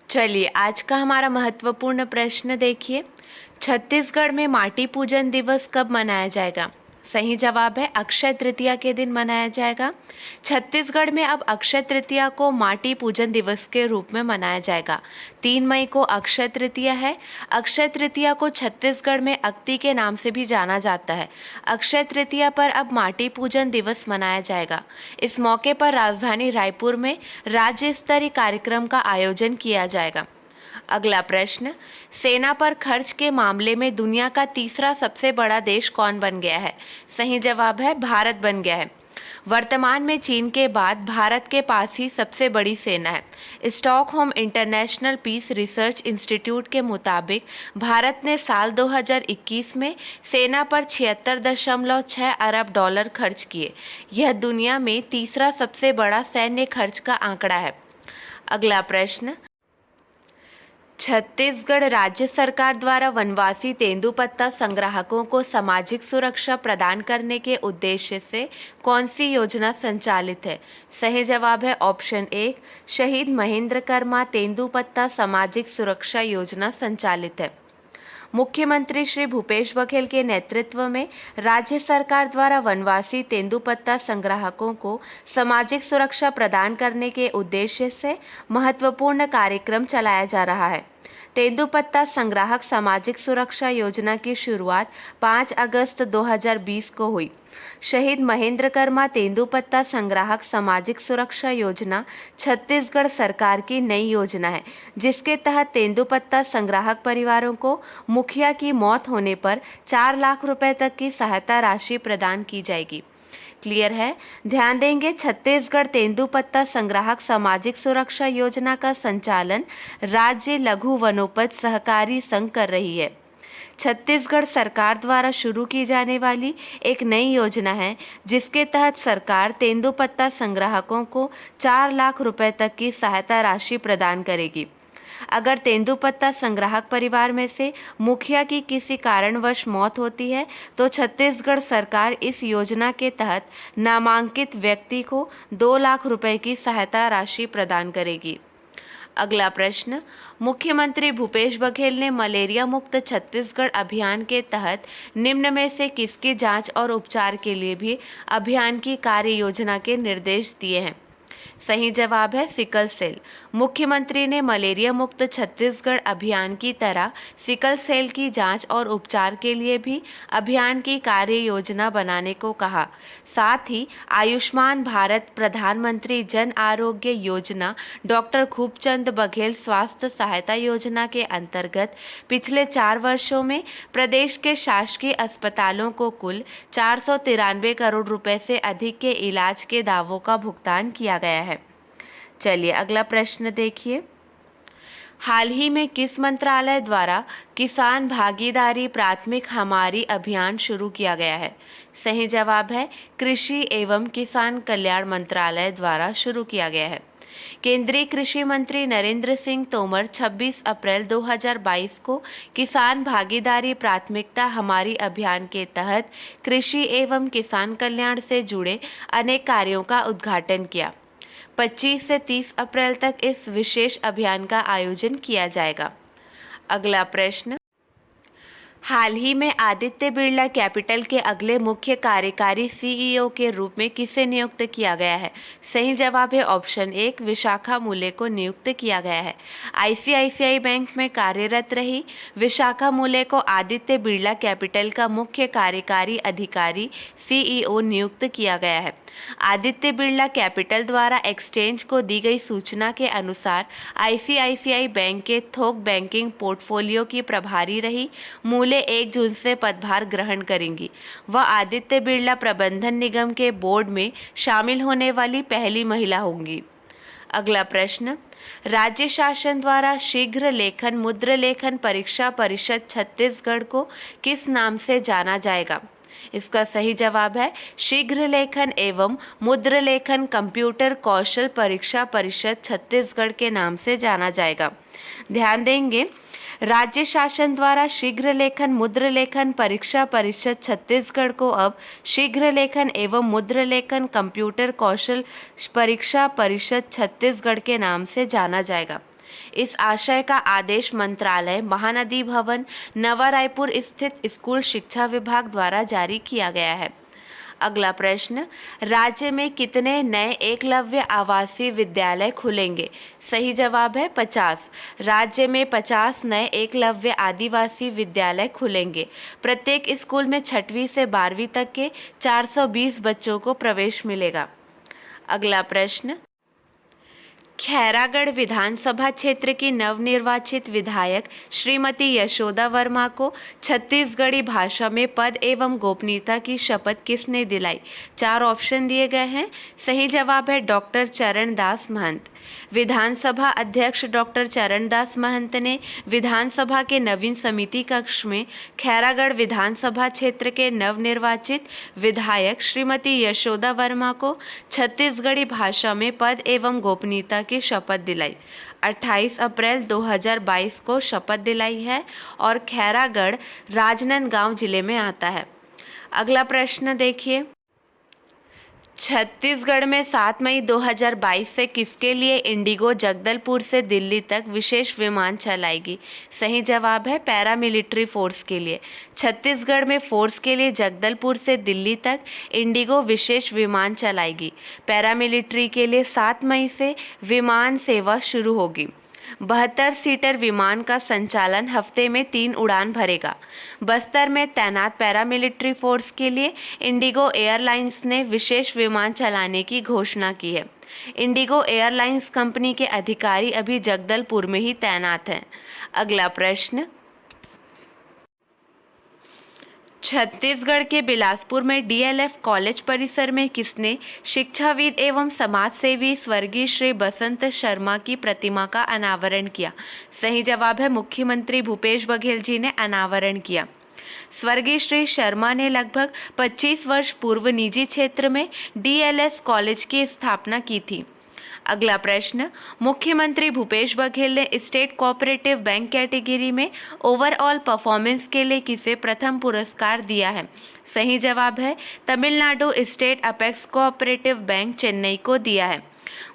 चलिए आज का हमारा महत्वपूर्ण प्रश्न देखिए। छत्तीसगढ़ में माटी पूजन दिवस कब मनाया जाएगा? सही जवाब है अक्षय तृतीया के दिन मनाया जाएगा। छत्तीसगढ़ में अब अक्षय तृतीया को माटी पूजन दिवस के रूप में मनाया जाएगा। 3 मई को अक्षय तृतीया है। अक्षय तृतीया को छत्तीसगढ़ में अक्ति के नाम से भी जाना जाता है। अक्षय तृतीया पर अब माटी पूजन दिवस मनाया जाएगा। इस मौके पर राजधानी रायपुर में राज्य स्तरीय कार्यक्रम का आयोजन किया जाएगा। अगला प्रश्न, सेना पर खर्च के मामले में दुनिया का तीसरा सबसे बड़ा देश कौन बन गया है? सही जवाब है भारत बन गया है। वर्तमान में चीन के बाद भारत के पास ही सबसे बड़ी सेना है। Stockholm International Peace Research Institute के मुताबिक भारत ने साल 2021 में सेना पर 76.6 अरब डॉलर खर्च किए। यह दुनिया में तीसरा सबसे बड़ा सैन्य खर्च का आंकड़ा है। अगला प्रश्न, छत्तीसगढ़ राज्य सरकार द्वारा वनवासी तेंदुपत्ता संग्राहकों को सामाजिक सुरक्षा प्रदान करने के उद्देश्य से कौन सी योजना संचालित है? सही जवाब है ऑप्शन 1, शहीद महेंद्र कर्मा तेंदुपत्ता सामाजिक सुरक्षा योजना संचालित है। मुख्यमंत्री श्री भूपेश बघेल के नेतृत्व में राज्य सरकार द्वारा वनवासी तेंदुपत्ता संग्राहकों को सामाजिक सुरक्षा प्रदान करने के उद्देश्य से महत्वपूर्ण कार्यक्रम चलाया जा रहा है। तेंदुपत्ता संग्राहक सामाजिक सुरक्षा योजना की शुरुआत 5 अगस्त 2020 को हुई। शहीद महेंद्र कर्मा तेंदुपत्ता संग्राहक सामाजिक सुरक्षा योजना छत्तीसगढ़ सरकार की नई योजना है, जिसके तहत तेंदुपत्ता संग्राहक परिवारों को मुखिया की मौत होने पर 4 लाख रुपए तक की सहायता राशि प्रदान की जाएगी। क्लियर है? ध्यान देंगे, छत्तीसगढ़ तेंदुपत्ता संग्राहक सामाजिक सुरक्षा योजना का संचालन राज्य लघु वनोपज सहकारी संघ कर रही है। छत्तीसगढ़ सरकार द्वारा शुरू की जाने वाली एक नई योजना है, जिसके तहत सरकार तेंदुपत्ता संग्राहकों को 4 लाख रुपए तक की सहायता राशि प्रदान करेगी। अगर तेंदुपत्ता संग्राहक परिवार में से मुखिया की किसी कारणवश मौत होती है तो छत्तीसगढ़ सरकार इस योजना के तहत नामांकित व्यक्ति को 2 लाख रुपए की सहायता राशि प्रदान करेगी। अगला प्रश्न, मुख्यमंत्री भूपेश बघेल ने मलेरिया मुक्त छत्तीसगढ़ अभियान के तहत निम्न में से किसकी जांच और उपचार के लिए भी अभियान की कार्य योजना के निर्देश दिए हैं? सही जवाब है सिकल सेल। मुख्यमंत्री ने मलेरिया मुक्त छत्तीसगढ़ अभियान की तरह सिकल सेल की जांच और उपचार के लिए भी अभियान की कार्य योजना बनाने को कहा। साथ ही आयुष्मान भारत प्रधानमंत्री जन आरोग्य योजना डॉक्टर खूबचंद बघेल स्वास्थ्य सहायता योजना के अंतर्गत पिछले 4 वर्षों में प्रदेश के शासकीय अस्पतालों को कुल 493 करोड़ रुपए से अधिक के इलाज के दावों का भुगतान किया गया है। चलिए अगला प्रश्न देखिए। हाल ही में किस मंत्रालय द्वारा किसान भागीदारी प्राथमिक हमारी अभियान शुरू किया गया है? सही जवाब है कृषि एवं किसान कल्याण मंत्रालय द्वारा शुरू किया गया है। केंद्रीय कृषि मंत्री नरेंद्र सिंह तोमर 26 अप्रैल 2022 को किसान भागीदारी प्राथमिकता हमारी अभियान के तहत कृषि एवं किसान कल्याण से जुड़े अनेक कार्यों का उद्घाटन किया। 25 से 30 अप्रैल तक इस विशेष अभियान का आयोजन किया जाएगा। अगला प्रश्न, हाल ही में आदित्य बिरला कैपिटल के अगले मुख्य कार्यकारी सीईओ के रूप में किसे नियुक्त किया गया है? सही जवाब है ऑप्शन 1, विशाखा मूले को नियुक्त किया गया है। आईसीआईसीआई बैंक में कार्यरत रही विशाखा मूले को आदित्य बिरला कैपिटल का मुख्य कार्यकारी अधिकारी सीईओ नियुक्त किया गया है। आदित्य बिरला कैपिटल द्वारा एक्सचेंज को दी गई सूचना के अनुसार आईसीआईसीआई बैंक के थोक बैंकिंग पोर्टफोलियो की प्रभारी रही मूले 1 जून से पदभार ग्रहण करेंगी। वह आदित्य बिरला प्रबंधन निगम के बोर्ड में शामिल होने वाली पहली महिला होंगी। अगला प्रश्न, राज्य शासन द्वारा शीघ्र लेखन मुद्र लेखन परीक्षा परिषद छत्तीसगढ़ को किस नाम से जाना जाएगा? इसका सही जवाब है शीघ्र लेखन एवं मुद्र लेखन कंप्यूटर कौशल परीक्षा परिषद छत्तीसगढ़ के नाम से जाना जाएगा। ध्यान देंगे, राज्य शासन द्वारा शीघ्र लेखन मुद्र लेखन परीक्षा परिषद छत्तीसगढ़ को अब शीघ्र लेखन एवं मुद्र लेखन कंप्यूटर कौशल परीक्षा परिषद छत्तीसगढ़ के नाम से जाना जाएगा। इस आशय का आदेश मंत्रालय महानदी भवन नवा रायपुर स्थित स्कूल शिक्षा विभाग द्वारा जारी किया गया है। अगला प्रश्न, राज्य में कितने नए एकलव्य आवासीय विद्यालय खुलेंगे? सही जवाब है 50। राज्य में 50 नए एकलव्य आदिवासी विद्यालय खुलेंगे। प्रत्येक स्कूल में 6वीं से 12वीं तक के 420 बच्चों को प्रवेश मिलेगा। अगला प्रश्न, खैरागढ़ विधानसभा क्षेत्र की नवनिर्वाचित विधायक श्रीमती यशोदा वर्मा को छत्तीसगढ़ी भाषा में पद एवं गोपनीयता की शपथ किसने दिलाई? 4 ऑप्शन दिए गए हैं। सही जवाब है डॉक्टर चरणदास महंत। विधानसभा अध्यक्ष डॉक्टर चरणदास महंत ने विधानसभा के नवीन समिति कक्ष में खैरागढ़ विधानसभा क्षेत्र के नवनिर्वाचित विधायक श्रीमती यशोदा वर्मा को छत्तीसगढ़ी भाषा में पद एवं गोपनीयता की शपथ दिलाई। 28 अप्रैल 2022 को शपथ दिलाई है और खैरागढ़ राजनांदगांव जिले में आता है। अगला प्रश्न देखिए, छत्तीसगढ़ में 7 मई 2022 से किसके लिए इंडिगो जगदलपुर से दिल्ली तक विशेष विमान चलाएगी? सही जवाब है पैरामिलिट्री फोर्स के लिए। छत्तीसगढ़ में फोर्स के लिए जगदलपुर से दिल्ली तक इंडिगो विशेष विमान चलाएगी। पैरामिलिट्री के लिए 7 मई से विमान सेवा शुरू होगी। 72 सीटर विमान का संचालन हफ्ते में 3 उड़ान भरेगा। बस्तर में तैनात पैरामिलिट्री फोर्स के लिए इंडिगो एयरलाइंस ने विशेष विमान चलाने की घोषणा की है। इंडिगो एयरलाइंस कंपनी के अधिकारी अभी जगदलपुर में ही तैनात हैं। अगला प्रश्न, छत्तीसगढ़ के बिलासपुर में डीएलएफ कॉलेज परिसर में किसने शिक्षाविद एवं समाजसेवी स्वर्गीय श्री बसंत शर्मा की प्रतिमा का अनावरण किया? सही जवाब है मुख्यमंत्री भूपेश बघेल जी ने अनावरण किया। स्वर्गीय श्री शर्मा ने लगभग 25 वर्ष पूर्व निजी क्षेत्र में डीएलएस कॉलेज की स्थापना की थी। अगला प्रश्न, मुख्यमंत्री भूपेश बघेल ने स्टेट कोऑपरेटिव बैंक कैटेगरी में ओवरऑल परफॉर्मेंस के लिए किसे प्रथम पुरस्कार दिया है? सही जवाब है Tamil Nadu state apex cooperative bank Chennai को दिया है।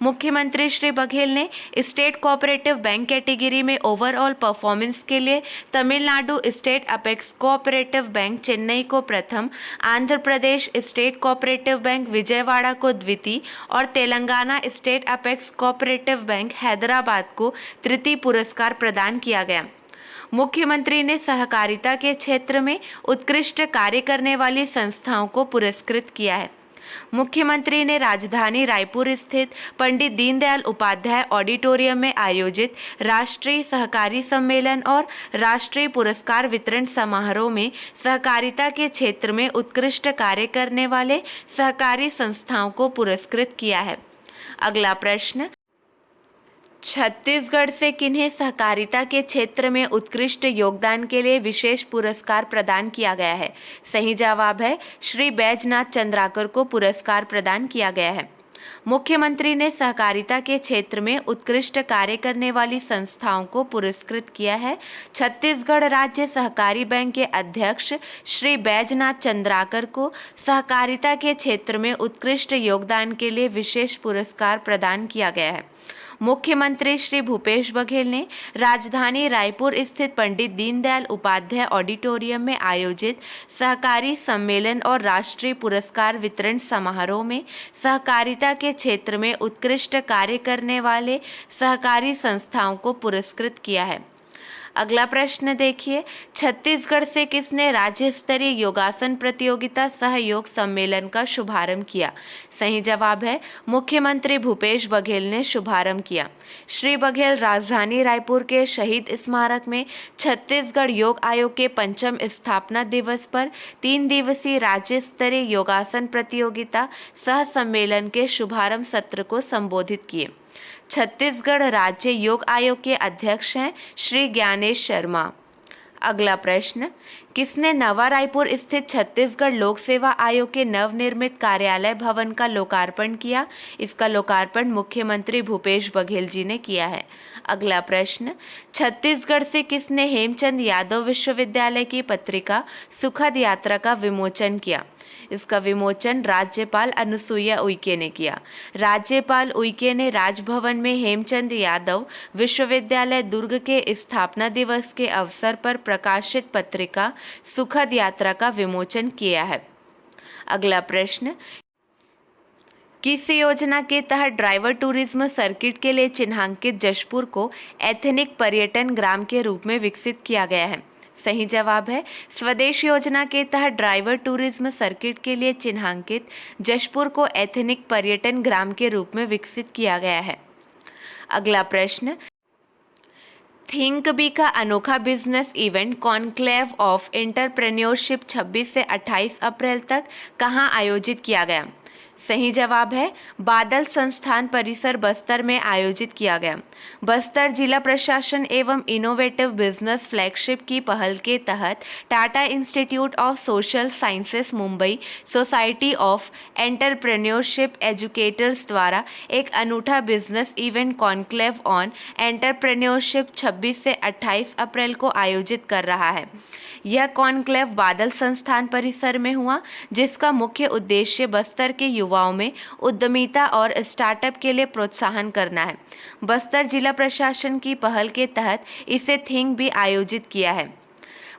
मुख्यमंत्री श्री बघेल ने स्टेट कोऑपरेटिव बैंक कैटेगरी में ओवरऑल परफॉर्मेंस के लिए Tamil Nadu state apex cooperative bank Chennai को प्रथम, Andhra Pradesh state cooperative bank Vijayawada को द्वितीय और Telangana state apex cooperative bank Hyderabad को तृतीय पुरस्कार प्रदान किया गया। मुख्यमंत्री ने सहकारिता के क्षेत्र में उत्कृष्ट कार्य करने वाली संस्थाओं को पुरस्कृत किया है। मुख्यमंत्री ने राजधानी रायपुर स्थित पंडित दीनदयाल उपाध्याय ऑडिटोरियम में आयोजित राष्ट्रीय सहकारी सम्मेलन और राष्ट्रीय पुरस्कार वितरण समारोह में सहकारिता के क्षेत्र में उत्कृष्ट कार्य करने वाले सहकारी संस्थाओं को पुरस्कृत किया है। अगला प्रश्न, छत्तीसगढ़ से किन्हें सहकारिता के क्षेत्र में उत्कृष्ट योगदान के लिए विशेष पुरस्कार प्रदान किया गया है? सही जवाब है श्री बैजनाथ चंद्राकर को पुरस्कार प्रदान किया गया है। मुख्यमंत्री ने सहकारिता के क्षेत्र में उत्कृष्ट कार्य करने वाली संस्थाओं को पुरस्कृत किया है। छत्तीसगढ़ राज्य सहकारी बैंक के अध्यक्ष श्री बैजनाथ चंद्राकर को सहकारिता के क्षेत्र में उत्कृष्ट योगदान के लिए विशेष पुरस्कार प्रदान किया गया है। मुख्यमंत्री श्री भूपेश बघेल ने राजधानी रायपुर स्थित पंडित दीनदयाल उपाध्याय ऑडिटोरियम में आयोजित सहकारी सम्मेलन और राष्ट्रीय पुरस्कार वितरण समारोह में सहकारिता के क्षेत्र में उत्कृष्ट कार्य करने वाले सहकारी संस्थाओं को पुरस्कृत किया है। अगला प्रश्न देखिए, छत्तीसगढ़ से किसने राज्य स्तरीय योगासन प्रतियोगिता सहयोग सम्मेलन का शुभारंभ किया? सही जवाब है मुख्यमंत्री भूपेश बघेल ने शुभारंभ किया। श्री बघेल राजधानी रायपुर के शहीद स्मारक में छत्तीसगढ़ योग आयोग के 5वें स्थापना दिवस पर 3 दिवसीय राज्य स्तरीय योगासन प्रतियोगिता सह सम्मेलन के शुभारंभ सत्र को संबोधित किए। छत्तीसगढ़ राज्य योग आयोग के अध्यक्ष हैं श्री ज्ञानेश शर्मा। अगला प्रश्न, किसने नवा रायपुर स्थित छत्तीसगढ़ लोक सेवा आयोग के नवनिर्मित कार्यालय भवन का लोकार्पण किया? इसका लोकार्पण मुख्यमंत्री भूपेश बघेल जी ने किया है। अगला प्रश्न, छत्तीसगढ़ से किसने हेमचंद यादव विश्वविद्यालय की पत्रिका सुखद यात्रा का विमोचन किया? इसका विमोचन राज्यपाल अनुसुईया उइके ने किया। राज्यपाल उइके ने राजभवन में हेमचंद यादव विश्वविद्यालय दुर्ग के स्थापना दिवस के अवसर पर प्रकाशित पत्रिका सुखद यात्रा का विमोचन किया है। अगला प्रश्न, किस योजना के तहत ड्राइवर टूरिज्म सर्किट के लिए चिन्हांकित जशपुर को एथनिक पर्यटन ग्राम के रूप में विकसित किया गया है? सही जवाब है स्वदेश योजना के तहत ड्राइवर टूरिज्म सर्किट के लिए चिन्हांकित जशपुर को एथनिक पर्यटन ग्राम के रूप में विकसित किया गया है। अगला प्रश्न, थिंक बी का अनोखा business event conclave of entrepreneurship 26 से 28 अप्रैल तक कहां आयोजित किया गया? सही जवाब है बादल संस्थान परिसर बस्तर में आयोजित किया गया। बस्तर जिला प्रशासन एवं इनोवेटिव बिजनेस फ्लैगशिप की पहल के तहत Tata institute of social sciences Mumbai society of entrepreneurship educators द्वारा एक अनूठा business event conclave on entrepreneurship 26 से 28 अप्रैल को आयोजित कर रहा है। यह कॉन्क्लेव बादल संस्थान परिसर में हुआ, जिसका मुख्य उद्देश्य बस्तर के युवाओं में उद्यमिता और स्टार्टअप के लिए प्रोत्साहन करना है। बस्तर जिला प्रशासन की पहल के तहत इसे थिंक बी आयोजित किया है।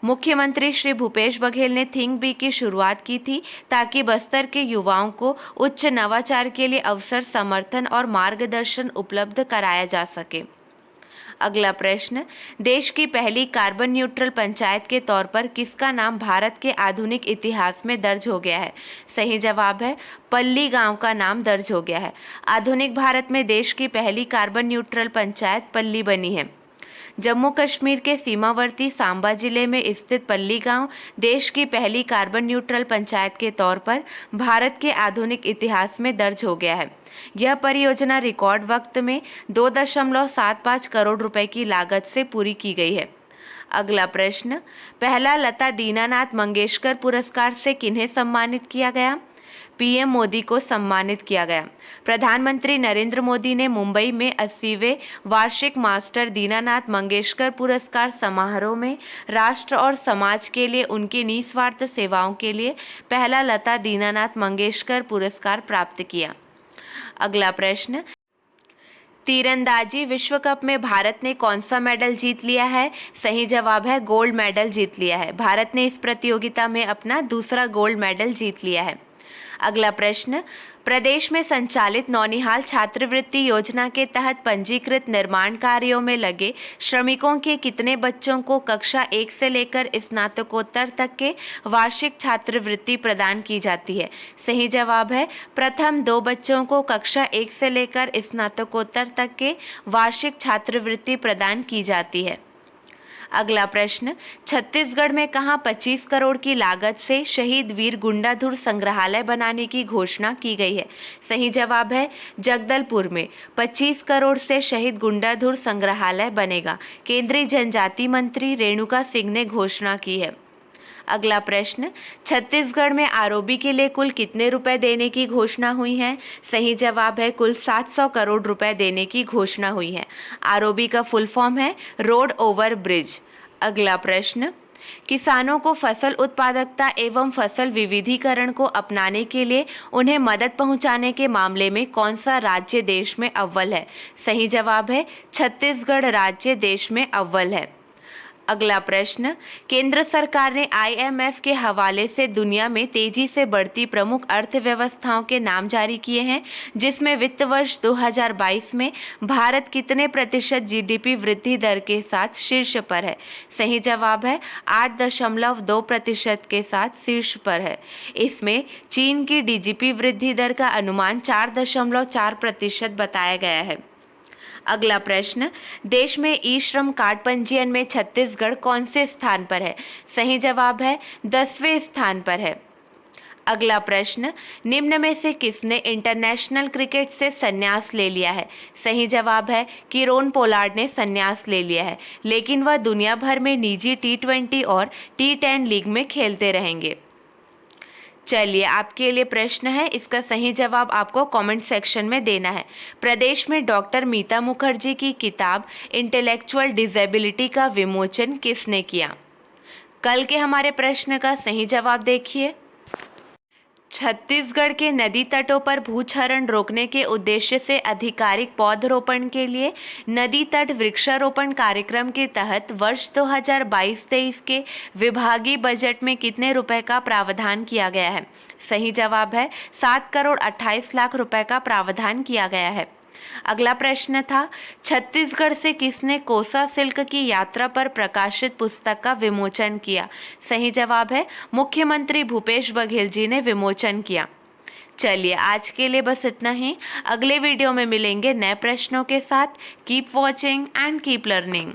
मुख्यमंत्री श्री भूपेश बघेल ने थिंक बी की शुरुआत की थी ताकि बस्तर के युवाओं को उच्च नवाचार के लिए अवसर, समर्थन और मार्गदर्शन उपलब्ध कराया जा सके। अगला प्रश्न, देश की पहली कार्बन न्यूट्रल पंचायत के तौर पर किसका नाम भारत के आधुनिक इतिहास में दर्ज हो गया है? सही जवाब है पल्ली गांव का नाम दर्ज हो गया है। आधुनिक भारत में देश की पहली कार्बन न्यूट्रल पंचायत पल्ली बनी है। जम्मू कश्मीर के सीमावर्ती सांबा जिले में स्थित पल्ली गांव देश की पहली कार्बन न्यूट्रल पंचायत के तौर पर भारत के आधुनिक इतिहास में दर्ज हो गया है। यह परियोजना रिकॉर्ड वक्त में 2.75 करोड़ रुपए की लागत से पूरी की गई है। अगला प्रश्न, पहला लता दीनानाथ मंगेशकर पुरस्कार से किन्हें सम्मानित किया गया? पीएम मोदी को सम्मानित किया गया। प्रधानमंत्री नरेंद्र मोदी ने मुंबई में 80वें वार्षिक मास्टर दीनानाथ मंगेशकर पुरस्कार समारोह में राष्ट्र और समाज के लिए उनकी निस्वार्थ सेवाओं के लिए पहला लता दीनानाथ मंगेशकर पुरस्कार प्राप्त किया। अगला प्रश्न, तीरंदाजी विश्व कप में भारत ने कौन सा मेडल जीत लिया है? सही जवाब है गोल्ड मेडल जीत लिया है। भारत ने इस प्रतियोगिता में अपना दूसरा गोल्ड मेडल जीत लिया है। अगला प्रश्न, प्रदेश में संचालित नौनिहाल छात्रवृत्ति योजना के तहत पंजीकृत निर्माण कार्यों में लगे श्रमिकों के कितने बच्चों को कक्षा 1 से लेकर स्नातकोत्तर तक के वार्षिक छात्रवृत्ति प्रदान की जाती है? सही जवाब है प्रथम 2 बच्चों को कक्षा 1 से लेकर स्नातकोत्तर तक के वार्षिक छात्रवृत्ति प्रदान की जाती है। अगला प्रश्न, छत्तीसगढ़ में कहां 25 करोड़ की लागत से शहीद वीर गुंडाधुर संग्रहालय बनाने की घोषणा की गई है? सही जवाब है जगदलपुर में 25 करोड़ से शहीद गुंडाधुर संग्रहालय बनेगा। केंद्रीय जनजाति मंत्री रेणुका सिंह ने घोषणा की है। अगला प्रश्न, छत्तीसगढ़ में आरओबी के लिए कुल कितने रुपए देने की घोषणा हुई है? सही जवाब है कुल 700 करोड़ रुपए देने की घोषणा हुई है। आरओबी का फुल फॉर्म है रोड ओवर ब्रिज। अगला प्रश्न, किसानों को फसल उत्पादकता एवं फसल विविधीकरण को अपनाने के लिए उन्हें मदद पहुंचाने के मामले में कौन सा राज्य देश में अव्वल है? सही जवाब है छत्तीसगढ़ राज्य देश में अव्वल है। अगला प्रश्न, केंद्र सरकार ने आईएमएफ के हवाले से दुनिया में तेजी से बढ़ती प्रमुख अर्थव्यवस्थाओं के नाम जारी किए हैं, जिसमें वित्त वर्ष 2022 में भारत कितने प्रतिशत जीडीपी वृद्धि दर के साथ शीर्ष पर है? सही जवाब है 8.2% के साथ शीर्ष पर है। इसमें चीन की डीजीपी वृद्धि दर का अनुमान 4.4% बताया गया है। अगला प्रश्न, देश में ई श्रम कार्ड पंजीयन में छत्तीसगढ़ कौन से स्थान पर है? सही जवाब है 10वें स्थान पर है। अगला प्रश्न, निम्न में से किसने इंटरनेशनल क्रिकेट से संन्यास ले लिया है? सही जवाब है किरोन पोलार्ड ने संन्यास ले लिया है, लेकिन वह दुनिया भर में निजी T20 और T10 लीग में खेलते रहेंगे। चलिए, आपके लिए प्रश्न है, इसका सही जवाब आपको कमेंट सेक्शन में देना है। प्रदेश में डॉक्टर मीता मुखर्जी की किताब इंटेलेक्चुअल डिसेबिलिटी का विमोचन किसने किया? कल के हमारे प्रश्न का सही जवाब देखिए। छत्तीसगढ़ के नदी तटों पर भूक्षरण रोकने के उद्देश्य से आधिकारिक पौधरोपण के लिए नदी तट वृक्षारोपण कार्यक्रम के तहत वर्ष 2022-23 के विभागीय बजट में कितने रुपए का प्रावधान किया गया है? सही जवाब है 7,28,00,000 रुपए का प्रावधान किया गया है। अगला प्रश्न था, छत्तीसगढ़ से किसने कोसा सिल्क की यात्रा पर प्रकाशित पुस्तक का विमोचन किया? सही जवाब है मुख्यमंत्री भूपेश बघेल जी ने विमोचन किया। चलिए, आज के लिए बस इतना ही। अगले वीडियो में मिलेंगे नए प्रश्नों के साथ। Keep watching and keep learning.